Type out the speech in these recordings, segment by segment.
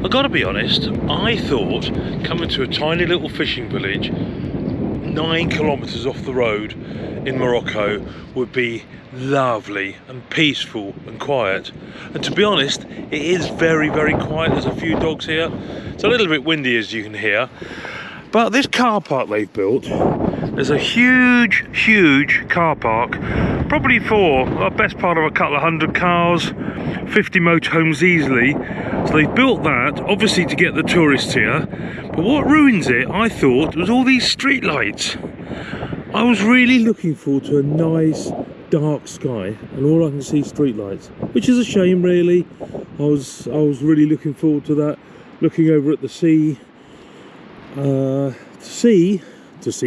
I gotta be honest, I thought coming to a tiny little fishing village 9 kilometers off the road in Morocco would be lovely and peaceful and quiet, and to be honest it is very quiet. There's a few dogs here, it's a little bit windy as you can hear, but this car park they've built, there's a huge car park, probably for the best part of a couple of hundred cars, 50 motorhomes easily. So they've built that obviously to get the tourists here, but what ruins it, I thought, was all these street lights. I was really looking forward to a nice dark sky, and all I can see street lights, which is a shame really. I was really looking forward to that, looking over at the sea, to see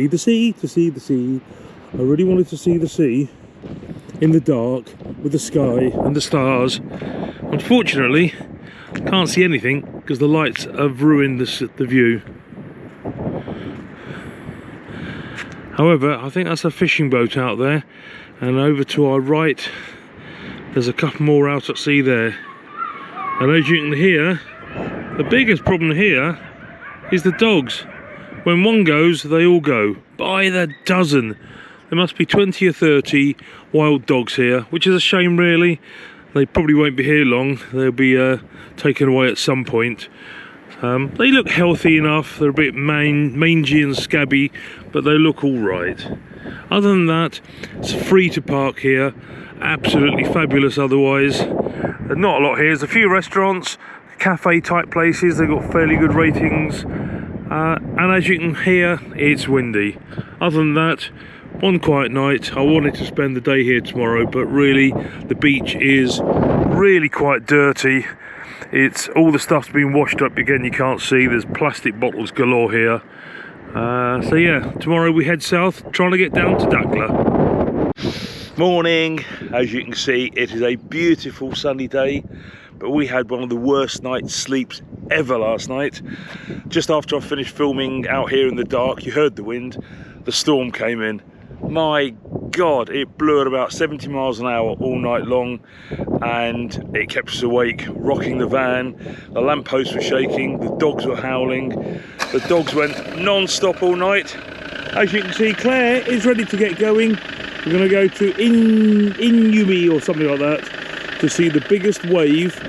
the sea. I really wanted to see the sea in the dark with the sky and the stars. Unfortunately, can't see anything because the lights have ruined the view. However, I think that's a fishing boat out there, and over to our right there's a couple more out at sea there. And as you can hear, the biggest problem here is the dogs. When one goes, they all go, by the dozen. There must be 20 or 30 wild dogs here, which is a shame really. They probably won't be here long, they'll be taken away at some point. They look healthy enough, they're a bit mangy and scabby, but they look alright. Other than that, it's free to park here, absolutely fabulous otherwise. There's not a lot here, there's a few restaurants, cafe type places, they've got fairly good ratings. And as you can hear, it's windy. Other than that, one quiet night. I wanted to spend the day here tomorrow, but really the beach is really quite dirty. It's all the stuff's been washed up again, you can't see, there's plastic bottles galore here. So yeah, tomorrow we head south, trying to get down to Dakhla. Morning. As you can see, it is a beautiful sunny day, but we had one of the worst night's sleeps ever last night. Just after I finished filming out here in the dark, you heard the wind, the storm came in. My God, it blew at about 70 miles an hour all night long, and it kept us awake, rocking the van. The lampposts were shaking, the dogs were howling, the dogs went non-stop all night. As you can see, Claire is ready to get going. We're going to go to Inumi or something like that to see the biggest wave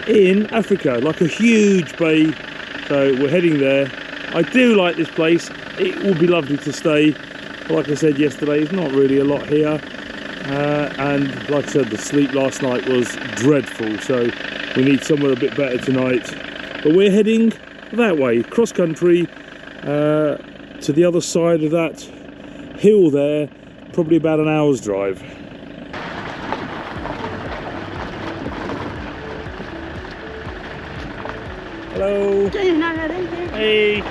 in Africa, like a huge bay. So we're heading there. I do like this place, it will be lovely to stay. Like I said yesterday, it's not really a lot here, and like I said, the sleep last night was dreadful, so we need somewhere a bit better tonight. But we're heading that way, cross country, to the other side of that hill there, probably about an hour's drive. Hello. Hey.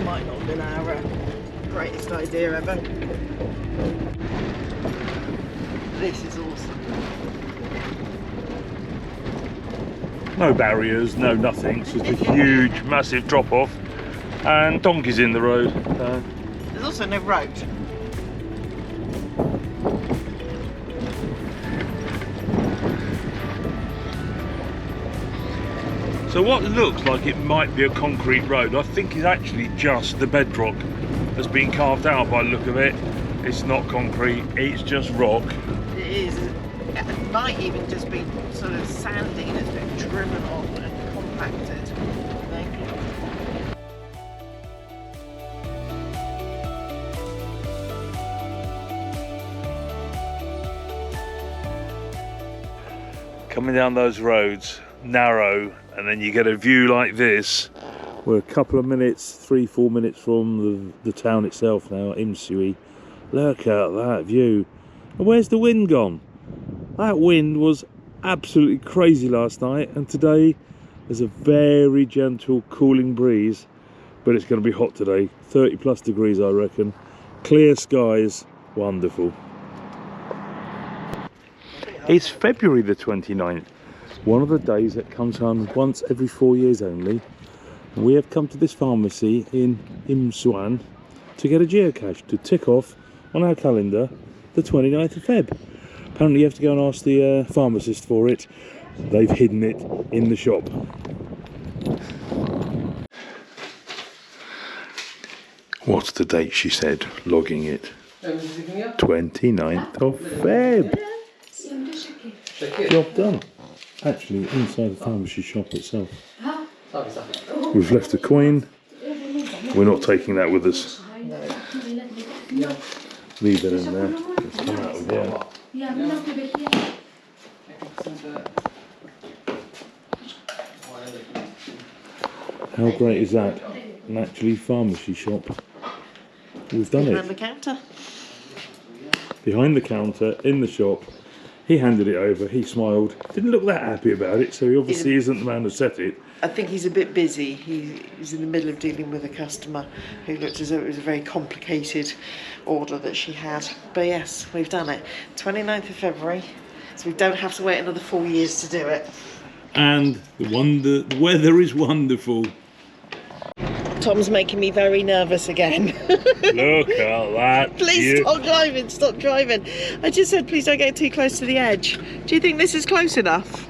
Might not have been our greatest idea ever. This is awesome. No barriers, no nothing, it's just a huge, massive drop off, and donkeys in the road. There's also no road. So what looks like it might be a concrete road, I think is actually just the bedrock that's been carved out by the look of it. It's not concrete, it's just rock. It is. It might even just be sort of sandy that's been driven off and compacted. Coming down those roads, narrow, and then you get a view like this. We're a couple of minutes, 3-4 minutes from the town itself now, Imsui. Look at that view. And where's the wind gone? That wind was absolutely crazy last night, and today there's a very gentle cooling breeze, but it's going to be hot today, 30 plus degrees I reckon. Clear skies, wonderful. It's February the 29th. One of the days that comes on once every 4 years only. We have come to this pharmacy in Imsuan to get a geocache to tick off on our calendar the 29th of Feb. Apparently you have to go and ask the pharmacist for it. they've hidden it in the shop. What's the date, she said, logging it? 29th of Feb. Job done. Actually, inside the pharmacy shop itself. We've left a coin. We're not taking that with us. Leave it in there. Let's come out of here. How great is that? An actually pharmacy shop. We've done it. Behind the counter. Behind the counter, in the shop. He handed it over, he smiled. Didn't look that happy about it, so he obviously isn't the man who set it. I think he's a bit busy. He's in the middle of dealing with a customer who looked as though it was a very complicated order that she had. But yes, we've done it. 29th of February, so we don't have to wait another 4 years to do it. And the weather is wonderful. Tom's making me very nervous again. Look at that. Please stop driving, stop driving. I just said please don't get too close to the edge. Do you think this is close enough?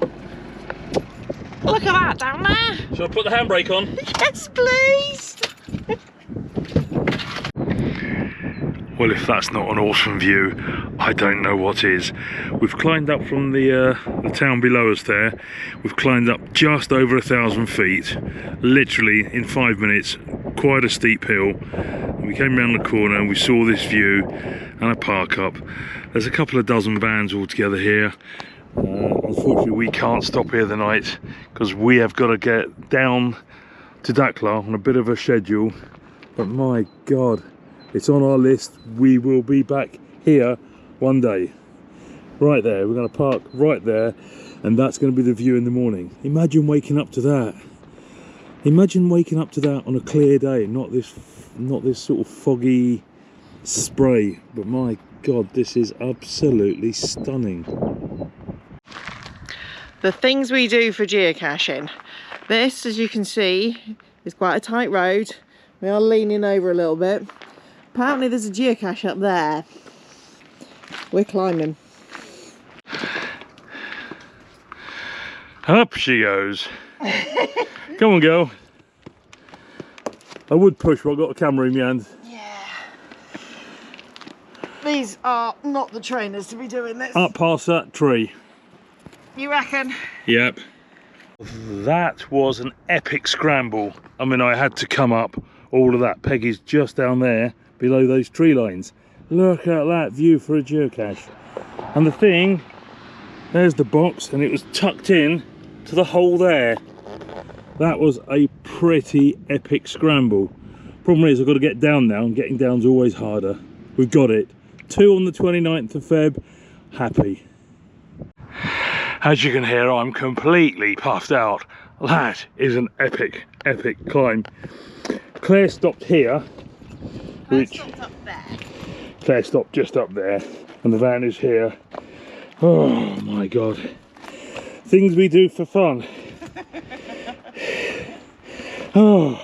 Look at that down there. Shall I put the handbrake on? Yes, please. Well, if that's not an awesome view, I don't know what is. We've climbed up from the town below us there. We've climbed up just over 1,000 feet, literally in 5 minutes, quite a steep hill. And we came around the corner and we saw this view and a park up. There's a couple of dozen vans all together here. Unfortunately, we can't stop here the night because we have got to get down to Dakar on a bit of a schedule. But my God, it's on our list. We will be back here one day. Right there, we're going to park right there, and that's going to be the view in the morning. Imagine waking up to that. Imagine waking up to that on a clear day, not this sort of foggy spray. But my God, this is absolutely stunning. The things we do for geocaching. This, as you can see, is quite a tight road. We are leaning over a little bit. Apparently there's a geocache up there. We're climbing. Up she goes. Come on, girl. I would push, but I've got a camera in my hand. Yeah. These are not the trainers to be doing this. Up past that tree. You reckon? Yep. That was an epic scramble. I mean, I had to come up all of that. Peggy's just down there below those tree lines. Look at that view for a geocache. And the thing, there's the box, and it was tucked in to the hole there. That was a pretty epic scramble. Problem is, I've got to get down now, and getting down's always harder. We've got it. 2 on the 29th of Feb. Happy. As you can hear, I'm completely puffed out. That is an epic, epic climb. Claire stopped here. Claire stopped up there. Claire stopped just up there, and the van is here. Oh my God. Things we do for fun. Oh.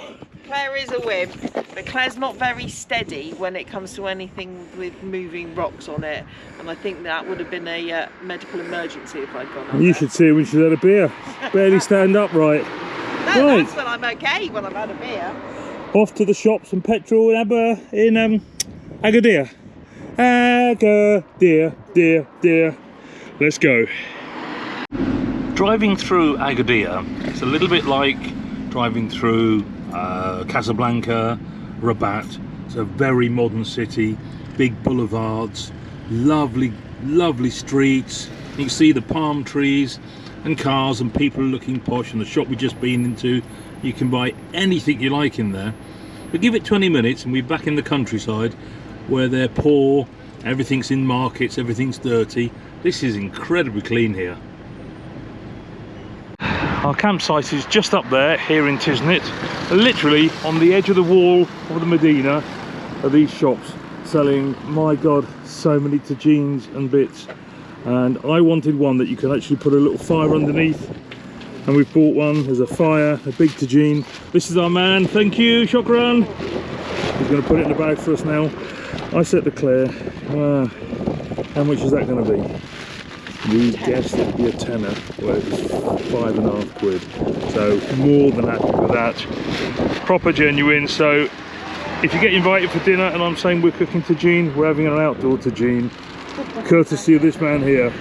Claire is a whim, but Claire's not very steady when it comes to anything with moving rocks on it, and I think that would have been a medical emergency if I'd gone up You there. should see her when she's had a beer. Barely stand upright. No, Right. that's when I'm okay, when I've had a beer. Off to the shops and petrol in Agadir. Agadir. Let's go. Driving through Agadir, it's a little bit like driving through Casablanca, Rabat. It's a very modern city, big boulevards, lovely streets. You can see the palm trees and cars and people looking posh. And the shop we've just been into, you can buy anything you like in there. But give it 20 minutes and we're back in the countryside where they're poor, everything's in markets, everything's dirty. This is incredibly clean here. Our campsite is just up there, here in Tiznit. Literally on the edge of the wall of the Medina are these shops selling, my God, so many tagines and bits. And I wanted one that you can actually put a little fire underneath. And we've bought one. There's a fire, a big tagine. This is our man, thank you, Shukran. He's going to put it in the bag for us now. I said to Claire, how much is that going to be? We guessed it'd be a tenner, where it's £5.50. So more than happy with that. Proper genuine. So if you get invited for dinner and I'm saying we're cooking tagine, we're having an outdoor tagine, courtesy of this man here.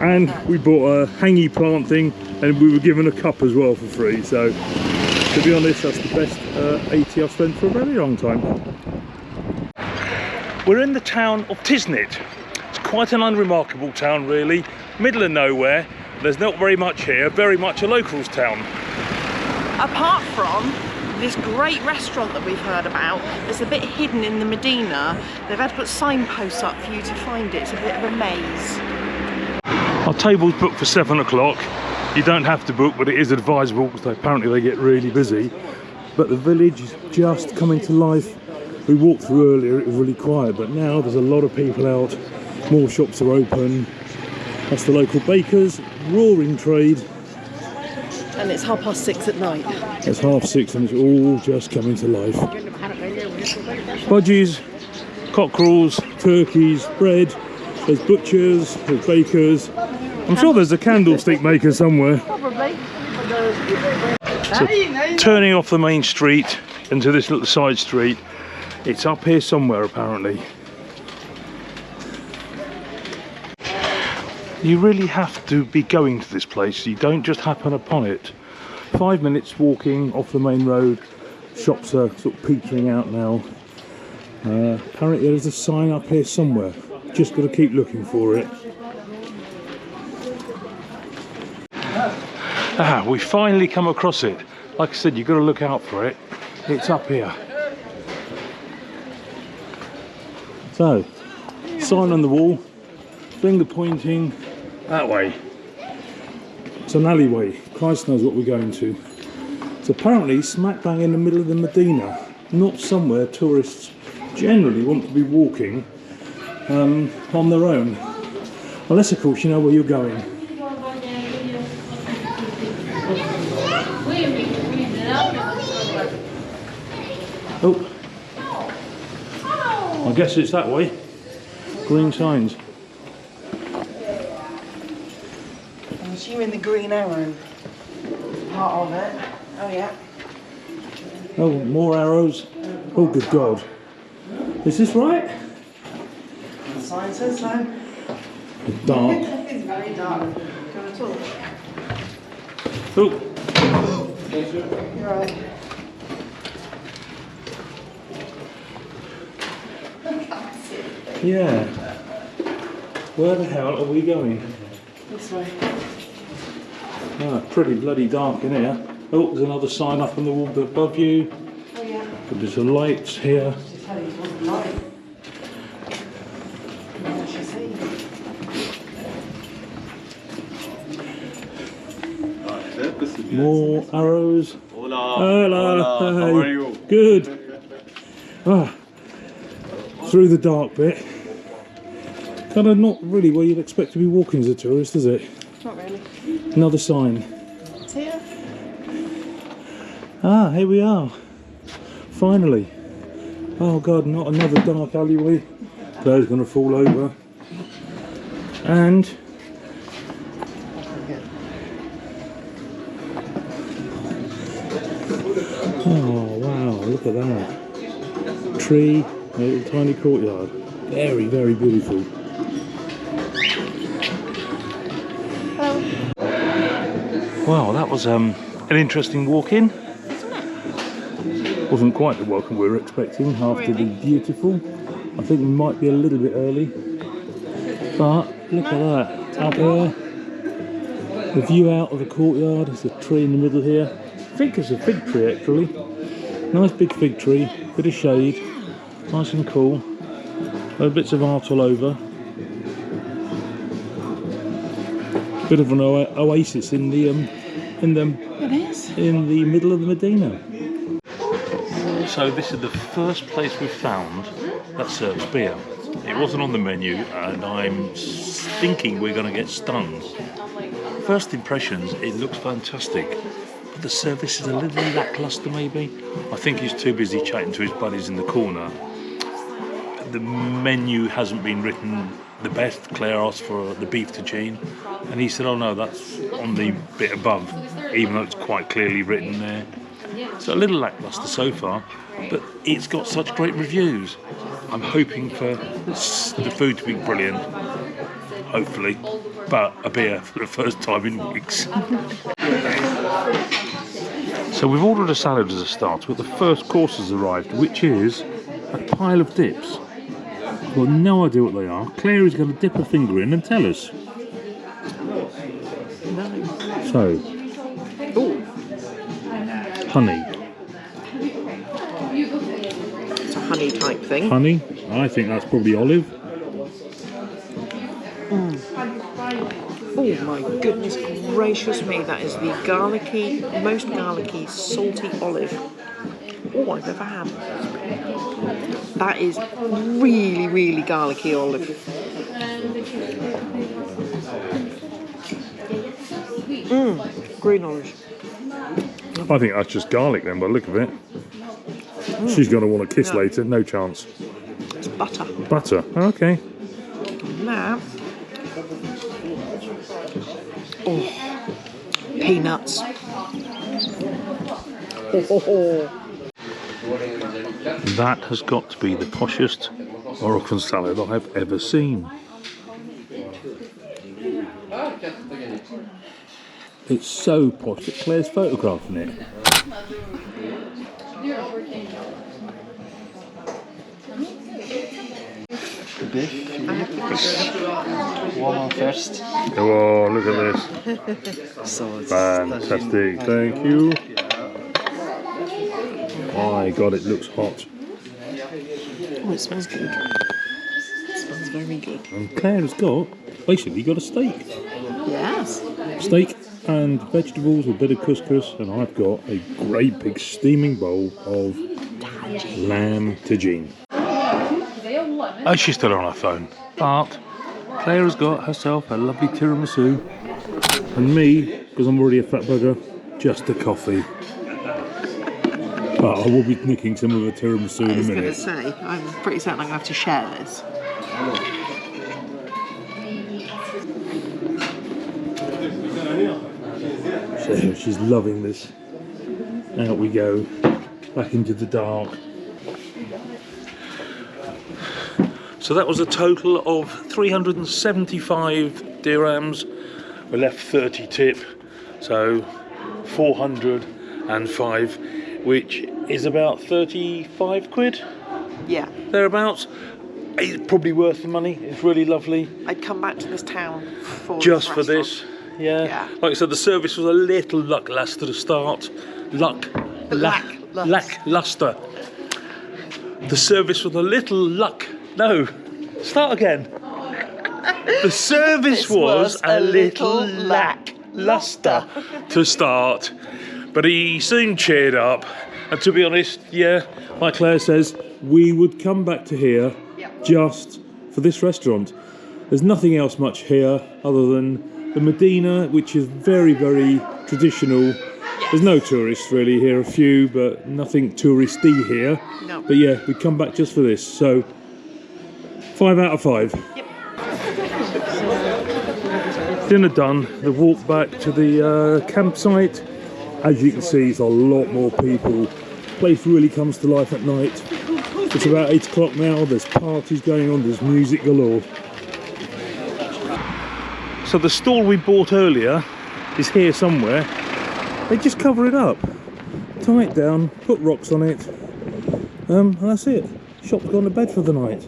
And we bought a hangy plant thing, and we were given a cup as well for free. So to be honest, that's the best 80 I've spent for a very long time. We're in the town of Tiznit. It's quite an unremarkable town really, middle of nowhere. There's not very much here, very much a locals town. Apart from this great restaurant that we've heard about, it's a bit hidden in the Medina. They've had to put signposts up for you to find it. It's a bit of a maze. Our table's booked for 7 o'clock. You don't have to book, but it is advisable because apparently they get really busy. But the village is just coming to life. We walked through earlier, it was really quiet, but now there's a lot of people out. More shops are open. That's the local bakers, roaring trade. And it's 6:30 at night. It's 6:30 and it's all just coming to life. Budgies, cockerels, turkeys, bread. There's butchers, there's bakers. I'm sure there's a candlestick maker somewhere. Probably. So, turning off the main street into this little side street, it's up here somewhere apparently. You really have to be going to this place, you don't just happen upon it. 5 minutes walking off the main road, shops are sort of petering out now. Apparently there's a sign up here somewhere, just got to keep looking for it. We finally come across it. Like I said, you've got to look out for it. It's up here. So, sign on the wall, finger pointing that way. It's an alleyway. Christ knows what we're going to. It's apparently smack bang in the middle of the Medina, not somewhere tourists generally want to be walking on their own. Unless, of course, you know where you're going. Oh, I guess it's that way. Green signs. I'm assuming the green arrow part of it. Oh yeah. Oh, more arrows. Oh, good God. Is this right? The sign says so. It's dark. It's very dark. Can I talk? Oh. You're right. Yeah. Where the hell are we going? This way. Ah, pretty bloody dark in here. Oh, there's another sign up on the wall above you. Oh yeah. But there's some lights here. She's telling you it wasn't light. What she see? More arrows. Hola. Hello. Hola. Hey. How are you? Good. Ah, through the dark bit. Kind of not really where you'd expect to be walking as a tourist, is it? Not really. Another sign. It's here. Ah, here we are. Finally. Oh God, not another dark alleyway. Claire's going to fall over. And oh wow, look at that. Tree, a little tiny courtyard. Very, very beautiful. Wow, that was an interesting walk in. Wasn't quite the welcome we were expecting after the beautiful. I think we might be a little bit early. But look at that, up there. The view out of the courtyard, there's a tree in the middle here. I think it's a fig tree actually. Nice big fig tree, bit of shade, nice and cool. Bits of art all over. Bit of an oasis in the middle of the Medina. So this is the first place we found that serves beer. It wasn't on the menu, and I'm thinking we're going to get stunned. First impressions, it looks fantastic, but the service is a little lackluster maybe. I think he's too busy chatting to his buddies in the corner. The menu hasn't been written the best. Claire asked for the beef tagine, and he said, oh no, that's on the bit above, even though it's quite clearly written there. So a little lacklustre so far, but it's got such great reviews. I'm hoping for the food to be brilliant, hopefully, but a beer for the first time in weeks. So we've ordered a salad as a start, but the first course has arrived, which is a pile of dips. I've got no idea what they are. Claire is going to dip her finger in and tell us. So, honey. It's a honey type thing. Honey? I think that's probably olive. Oh my goodness gracious me, that is the garlicky, most garlicky, salty olive I've ever had. That is really, really garlicky olive. Green olive. I think that's just garlic then, by the look of it. She's going to want a kiss later, no chance. It's butter. Butter, okay. Now, peanuts. That has got to be the poshest Moroccan salad I have ever seen. It's so posh that Claire's photographing it. The beef, warm on first. Oh, look at this. So it's Fantastic, thank you. My God, it looks hot. Oh, it smells good. It smells very good. And Claire's basically got a steak. Yes. Steak and vegetables, a bit of couscous, and I've got a great big steaming bowl of lamb tagine. Oh, she's still on her phone, but Claire has got herself a lovely tiramisu, and me, because I'm already a fat bugger, just a coffee. But I will be nicking some of the tiramisu in a minute. I was going to say, I'm pretty certain I'm going to have to share this. So she's loving this. Out we go, back into the dark. So that was a total of 375 dirhams. We left 30 tip, so 405, which is about 35 quid. Yeah. Thereabouts. It's probably worth the money. It's really lovely. I'd come back to this town just for this. Yeah. Like I said, the service was a little lackluster to start. Lackluster. The service was a little No, start again. The service was a little lackluster to start, but he soon cheered up. And to be honest, yeah, like Claire says, we would come back to here just for this restaurant. There's nothing else much here other than the Medina, which is very, very traditional. There's no tourists really here, a few, but nothing touristy here. No. But yeah, we'd come back just for this. So 5 out of 5. Yep. Dinner done. The walk back to the campsite. As you can see, it's a lot more people. The place really comes to life at night. It's about 8 o'clock now. There's parties going on. There's music galore. So the stall we bought earlier is here somewhere. They just cover it up, tie it down, put rocks on it, and that's it. Shop's gone to bed for the night.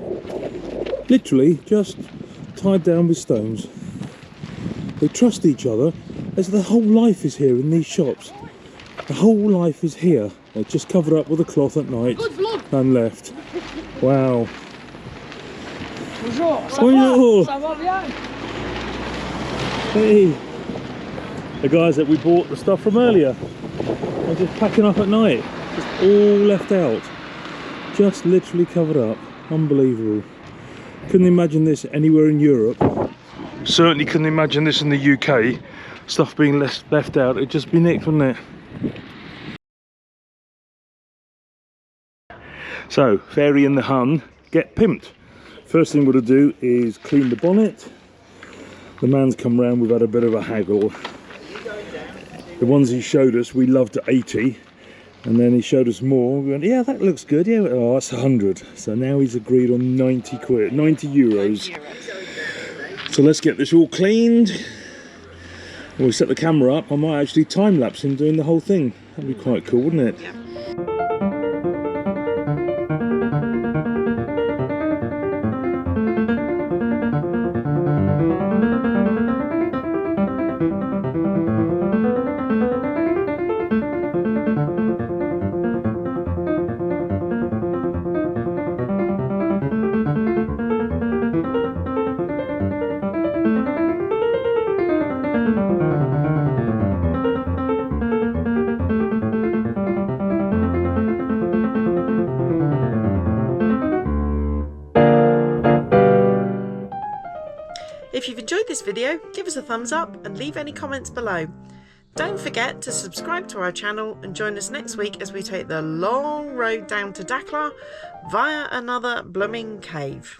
Literally just tied down with stones. They trust each other, as the whole life is here in these shops. The whole life is here. They just cover up with a cloth at night and left. Wow. Bonjour, Bonjour. ça va bien? Hey, the guys that we bought the stuff from earlier, they're just packing up at night, just all left out, just literally covered up. Unbelievable. Couldn't imagine this anywhere in Europe. Certainly couldn't imagine this in the UK. Stuff being left out, it'd just be nicked, wouldn't it? So, Fairy and the Hun get pimped. First thing we're going to do is clean the bonnet. The man's come round, we've had a bit of a haggle. The ones he showed us, we loved at 80, and then he showed us more. We went, yeah, that looks good. Yeah, oh, that's 100. So now he's agreed on 90 quid, 90 euros. So let's get this all cleaned. When we set the camera up, I might actually time lapse him doing the whole thing. That'd be quite cool, wouldn't it? Yeah. If you've enjoyed this video, give us a thumbs up and leave any comments below. Don't forget to subscribe to our channel and join us next week as we take the long road down to Dakar via another blooming cave.